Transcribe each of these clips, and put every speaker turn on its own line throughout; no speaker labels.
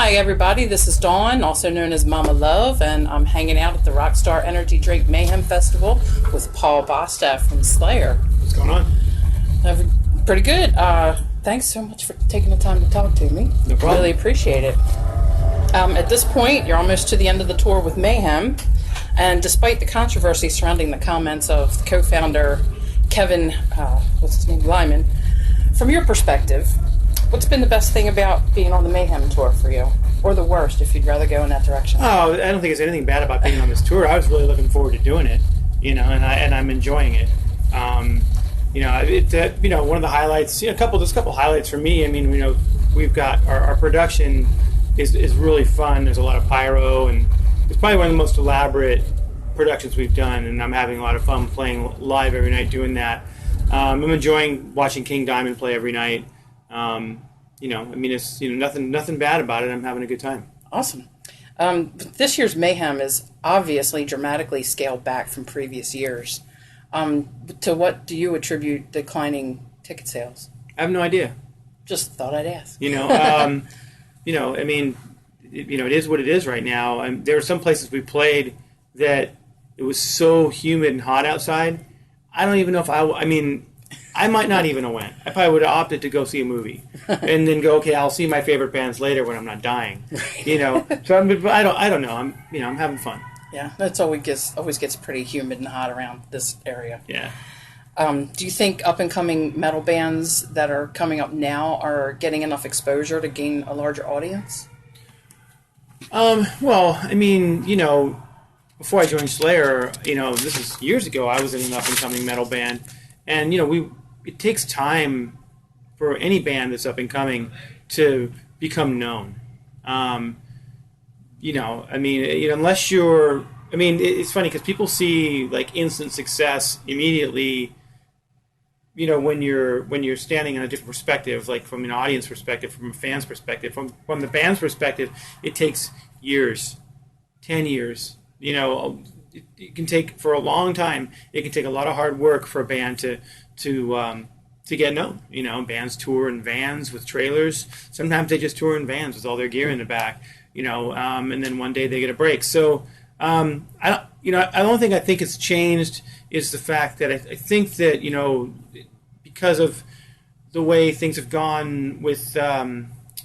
Hi everybody, this is Dawn, also known as Mama Love, and I'm hanging out at the Rockstar Energy Drink Mayhem Festival with Paul Bostaph from SLAYER.
What's going on?
Pretty good. Thanks so much for taking the time to talk to me.
No problem.
Really appreciate it. At this point, you're almost to the end of the tour with Mayhem, and despite the controversy surrounding the comments of the co-founder Kevin, Lyman, from your perspective, what's been the best thing about being on the Mayhem tour for you? Or the worst, if you'd rather go in that direction?
Oh, I don't think there's anything bad about being on this tour. I was really looking forward to doing it, and I'm enjoying it. One of the highlights, a couple highlights for me. I mean, we've got our production is really fun. There's a lot of pyro, and it's probably one of the most elaborate productions we've done, and I'm having a lot of fun playing live every night doing that. I'm enjoying watching King Diamond play every night. It's nothing bad about it. I'm having a good time.
Awesome. This year's Mayhem is obviously dramatically scaled back from previous years. To what do you attribute declining ticket sales?
I have no idea.
Just thought I'd ask.
It is what it is right now. There are some places we played that it was so humid and hot outside. I don't even know if I might not even have went. I probably would have opted to go see a movie and then go, okay, I'll see my favorite bands later when I'm not dying. So I don't know. I'm having fun.
Yeah, that's always gets pretty humid and hot around this area.
Yeah.
Do you think up and coming metal bands that are coming up now are getting enough exposure to gain a larger audience?
Before I joined SLAYER, this is years ago. I was in an up and coming metal band, and it takes time for any band that's up and coming to become known. Unless you're, it's funny because people see like instant success immediately. When you're standing in a different perspective, like from an audience perspective, from a fan's perspective, from the band's perspective, it takes years, 10 years. It can take for a long time. It can take a lot of hard work for a band to get known. Bands tour in vans with trailers. Sometimes they just tour in vans with all their gear in the back. And then one day they get a break. So I think it's changed. Is the fact that I think that because of the way things have gone with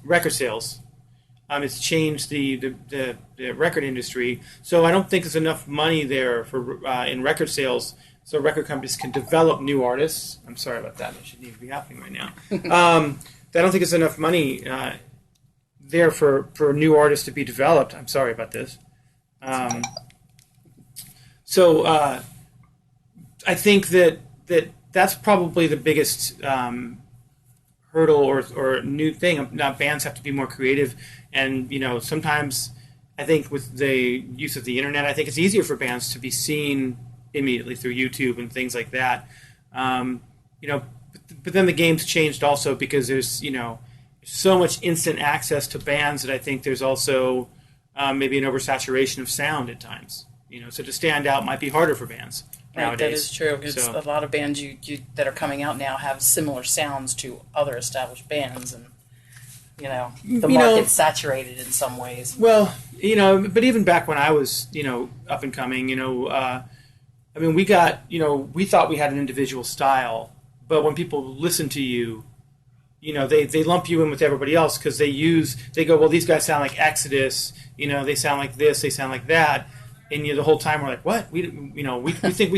record sales. It's changed the record industry, so I don't think there's enough money there for in record sales, so record companies can develop new artists. I'm sorry about that. That shouldn't even be happening right now. I don't think there's enough money there for new artists to be developed. I'm sorry about this. I think that's probably the biggest hurdle or new thing. Now, bands have to be more creative, and sometimes I think with the use of the internet, I think it's easier for bands to be seen immediately through YouTube and things like that. But then the game's changed also because there's so much instant access to bands that I think there's also maybe an oversaturation of sound at times. So to stand out might be harder for bands.
Right,
nowadays.
that is true. Because a lot of bands that are coming out now have similar sounds to other established bands, and the market's saturated in some ways.
Well, but even back when I was up and coming, we got we thought we had an individual style, but when people listen to you, they lump you in with everybody else because they go, well, these guys sound like Exodus, they sound like this, they sound like that. And the whole time we're like, what? We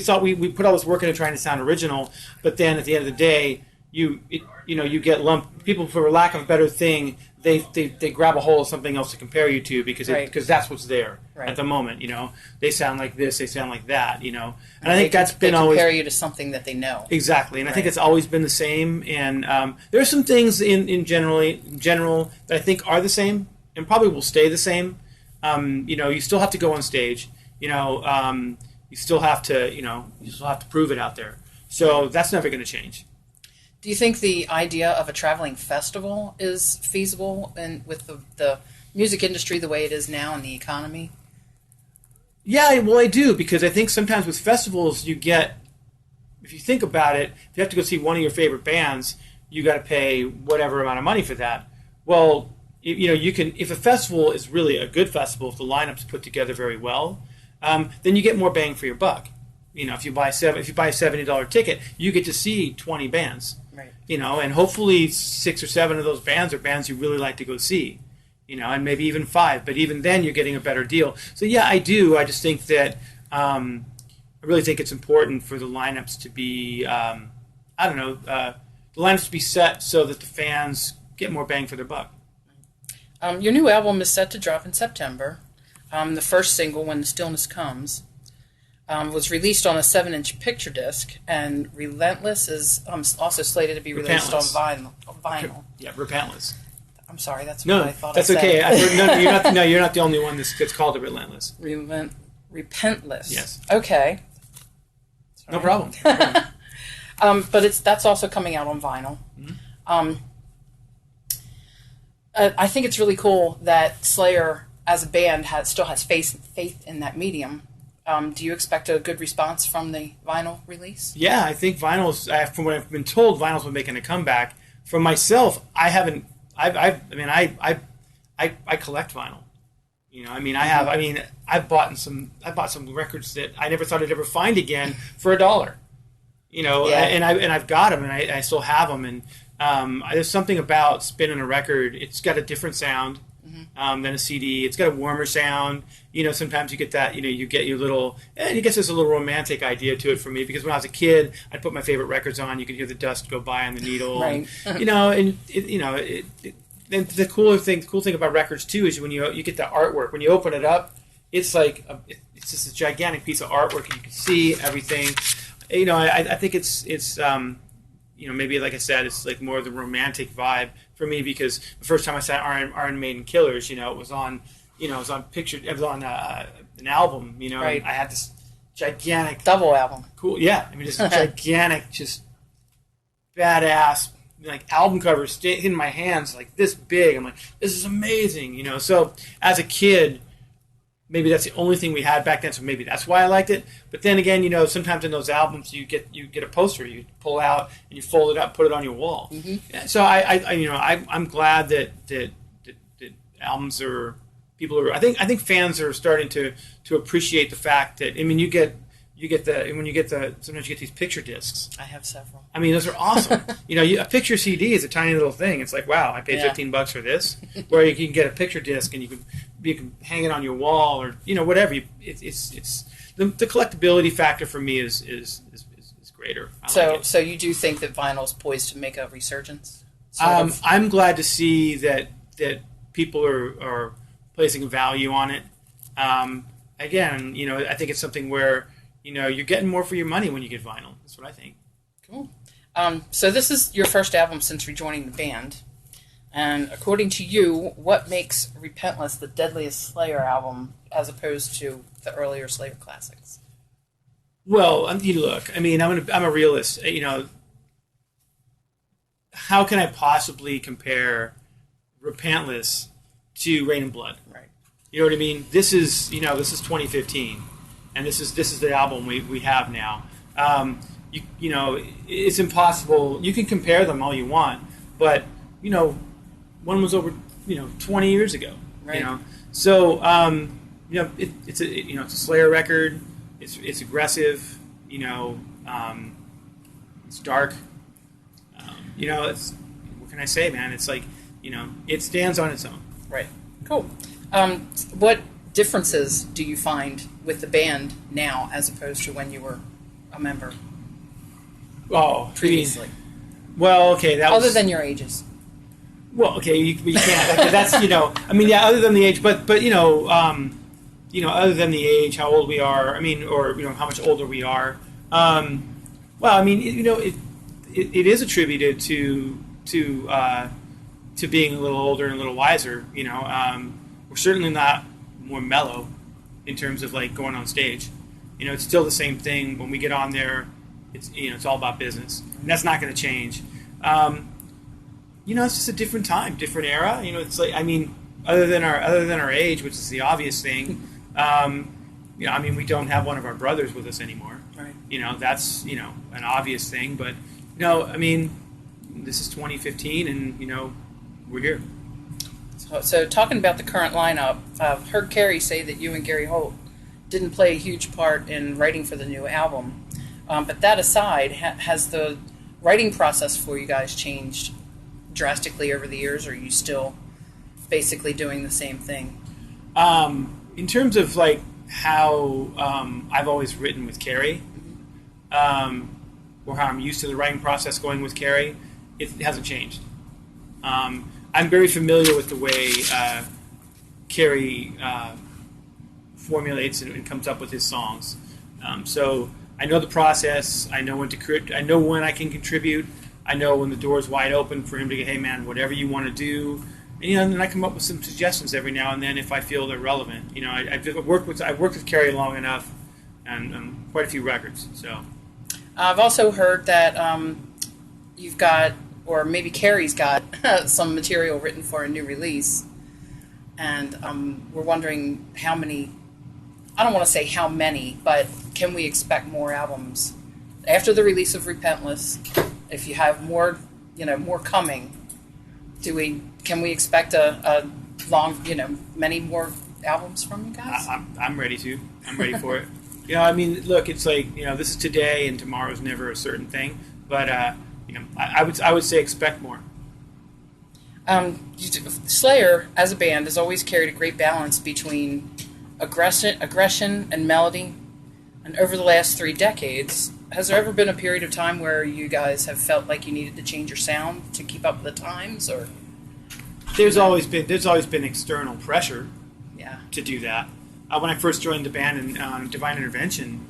thought we put all this work into trying to sound original, but then at the end of the day, you get lumped. People, for lack of a better thing, they grab a hold of something else to compare you to because that's what's there at the moment. They sound like this, they sound like that. And I think that's been always
compare you to something that they know
exactly. And I think it's always been the same. And there are some things in general that I think are the same and probably will stay the same. You still have to go on stage. You still have to prove it out there. So that's never going to change.
Do you think the idea of a traveling festival is feasible with the music industry the way it is now and the economy?
Yeah, well, I do, because I think sometimes with festivals you get, if you think about it, if you have to go see one of your favorite bands, you got to pay whatever amount of money for that. Well, you can, if a festival is really a good festival, if the lineup's put together very well, then you get more bang for your buck. If you buy a $70 ticket, you get to see 20 bands.
Right.
And hopefully 6 or 7 of those bands are bands you really like to go see. And maybe even 5, but even then you're getting a better deal. So yeah, I do. I just think that I really think it's important for the lineups to be, the lineups to be set so that the fans get more bang for their buck.
Your new album is set to drop in September. The first single, When the Stillness Comes, was released on a 7-inch picture disc, and Relentless is also slated to be released on vinyl.
Yeah, Repentless.
I'm sorry, that's what I thought I said.
That's okay. You're not the only one that's called it Relentless.
Repentless.
Yes.
Okay. Sorry.
No problem.
But that's also coming out on vinyl.
Mm-hmm.
I think it's really cool that Slayer, as a band, still has faith in that medium. Do you expect a good response from the vinyl release? Yeah,
I think vinyl's. From what I've been told, vinyl's been making a comeback. For myself, I haven't. I collect vinyl. I've bought some records that I never thought I'd ever find again for $1. And I've got them, and I still have them. And there's something about spinning a record. It's got a different sound than a CD. It's got a warmer sound. Sometimes you get that. You get your little. And I guess there's a little romantic idea to it for me, because when I was a kid, I'd put my favorite records on. You could hear the dust go by on the needle.
Right.
And the cool thing about records too is when you get the artwork. When you open it up, it's like it's just a gigantic piece of artwork, and you can see everything. I think it's maybe, like I said, it's like more of the romantic vibe for me, because the first time I saw Iron Maiden Killers, it was on picture, it was on an album,
Right.
I had this gigantic
double album.
Cool, yeah. This gigantic, just badass, like album cover in my hands, like this big. I'm like, this is amazing, So as a kid, maybe that's the only thing we had back then, so maybe that's why I liked it. But then again, sometimes in those albums you get a poster you pull out and you fold it up, put it on your wall. Mm-hmm. So I'm glad that albums are people are. I think fans are starting to appreciate the fact that sometimes you get these picture discs.
I have several.
Those are awesome. A picture CD is a tiny little thing. It's like, wow, I paid $15 for this. Where you can get a picture disc and you can hang it on your wall, or whatever. It's the collectability factor for me is greater.
So you do think that vinyl's poised to make a resurgence?
I'm glad to see that people are placing a value on it. Again, I think it's something where you're getting more for your money when you get vinyl. That's what I think.
Cool. So this is your first album since rejoining the band. And according to you, what makes Repentless the deadliest Slayer album as opposed to the earlier Slayer classics?
Well, look, I'm a realist. How can I possibly compare Repentless to Rain and Blood?
Right.
You know what I mean? This is 2015, and this is the album we have now. It's impossible. You can compare them all you want, but one was over 20 years ago.
Right.
So it's a Slayer record. It's aggressive. It's dark. It's what can I say, man? It's like it stands on its own.
Right. Cool. What differences do you find with the band now as opposed to when you were a member?
Oh,
previously.
Well, okay,
other than your ages.
Well, okay, you can't. That's other than the age, but other than the age, how old we are. Or how much older we are. It is attributed to being a little older and a little wiser. We're certainly not more mellow in terms of like going on stage. It's still the same thing when we get on there. It's all about business, and that's not going to change. It's just a different time, different era. It's like other than our age, which is the obvious thing. We don't have one of our brothers with us anymore.
Right.
That's an obvious thing, but this is 2015, and we're here.
So talking about the current lineup, I've heard Carrie say that you and Gary Holt didn't play a huge part in writing for the new album. But that aside, has the writing process for you guys changed drastically over the years, or are you still basically doing the same thing?
In terms of like how I've always written with Carrie, or how I'm used to the writing process going with Carrie, it hasn't changed. I'm very familiar with the way Carrie formulates and comes up with his songs. So I know the process. I know when to. I know when I can contribute. I know when the door is wide open for him to go, hey man, whatever you want to do. And, and then I come up with some suggestions every now and then if I feel they're relevant. I've worked with Carrie long enough, and quite a few records. So
I've also heard that you've got, or maybe Carrie's got, some material written for a new release, and we're wondering how many. I don't want to say how many, but can we expect more albums after the release of Repentless? If you have more, more coming, can we expect a long, many more albums from you guys?
I'm ready to. I'm ready for it. I mean, look, it's like this is today, and tomorrow's never a certain thing. But I would say expect more.
Slayer as a band has always carried a great balance between aggression and melody. And over the last 3 decades, has there ever been a period of time where you guys have felt like you needed to change your sound to keep up with the times, or?
There's always been external pressure.
Yeah.
To do that. When I first joined the band in Divine Intervention,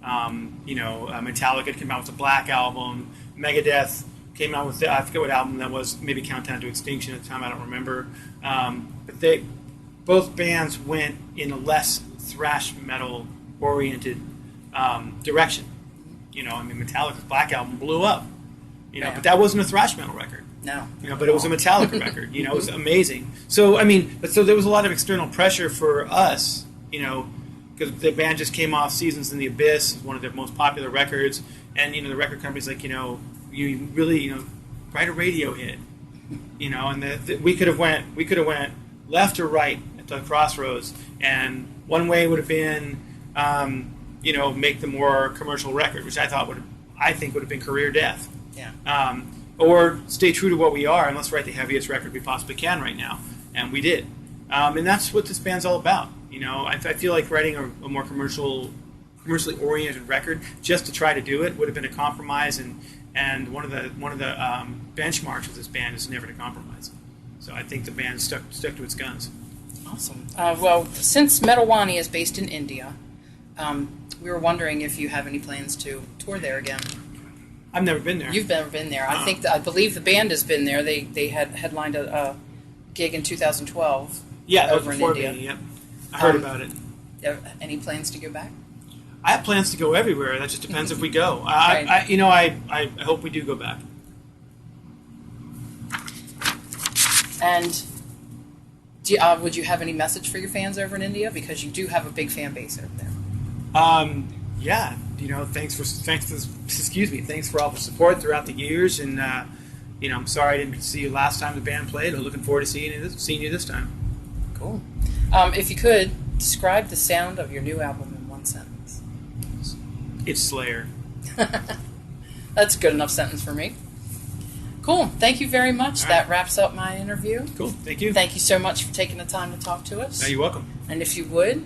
Metallica came out with a Black album. Megadeth came out with I forget what album that was. Maybe Countdown to Extinction at the time. I don't remember. But both bands went in a less thrash metal oriented direction. Metallica's Black album blew up.
Yeah.
But that wasn't a thrash metal record.
No.
But it was a Metallica record. It was amazing. So so there was a lot of external pressure for us. Because the band just came off Seasons in the Abyss, one of their most popular records, and the record company's like, you really write a radio hit. And we could have went left or right at the crossroads, and one way would have been make the more commercial record, which I think would have been career death.
Yeah.
Or stay true to what we are, and let's write the heaviest record we possibly can right now, and we did. And that's what this band's all about. I feel like writing a more commercially oriented record just to try to do it would have been a compromise, and one of the benchmarks of this band is never to compromise. So I think the band stuck to its guns.
Awesome. Well, since Metalwani is based in India, we were wondering if you have any plans to tour there again.
I've never been there.
You've never been there. I believe the band has been there. They had headlined a gig in 2012.
Yeah, that was
over in
before
India.
me. Yep, I heard about it.
Any plans to go back?
I have plans to go everywhere. That just depends if we go.
Right.
I hope we do go back.
And would you have any message for your fans over in India, because you do have a big fan base over there?
Yeah. Thanks for all the support throughout the years, and I'm sorry I didn't see you last time the band played. I'm looking forward to seeing you this time.
Cool. If you could describe the sound of your new album in one sentence.
It's Slayer.
That's a good enough sentence for me. Cool. Thank you very much.
All right.
That wraps up my interview.
Cool. Thank you.
Thank you so much for taking the time to talk to us.
No, you're welcome.
And if you would,